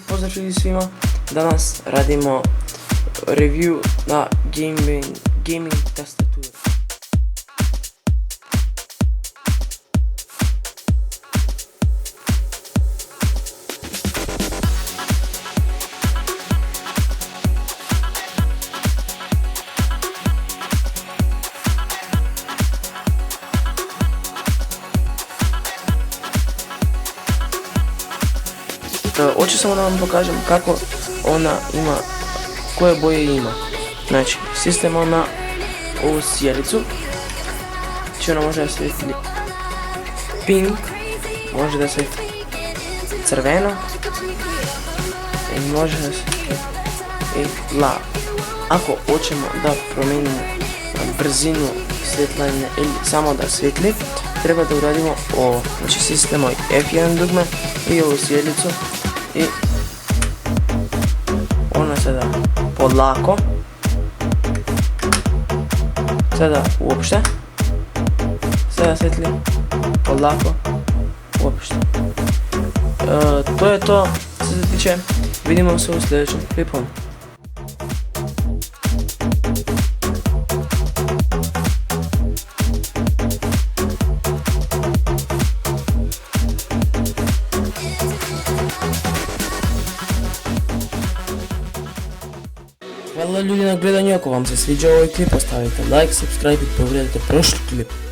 Pozdrav svima, danas radimo review na gaming tastaturu. Hoću samo da vam pokažem kako ona ima, koje boje ima. Znači, stisnemo na ovu sjelicu, znači ona može da svijetli pink, može da svijetli crveno i može da svijetli i plav. Ako hoćemo da promijenimo brzinu svjetlanja ili samo da svijetli, treba da uradimo ovo. Znači, stisnemo F1 dugme i ovu sjelicu i ona sada polako, sada uopšte, sada svijetli polako, uopšte. To je to što se tiče, vidimo se u sljedećem klipu. Hvala ljudi na gledanju, ako vam se sviđa ovaj klip, ostavite like, subscribe i pogledajte prošli klip.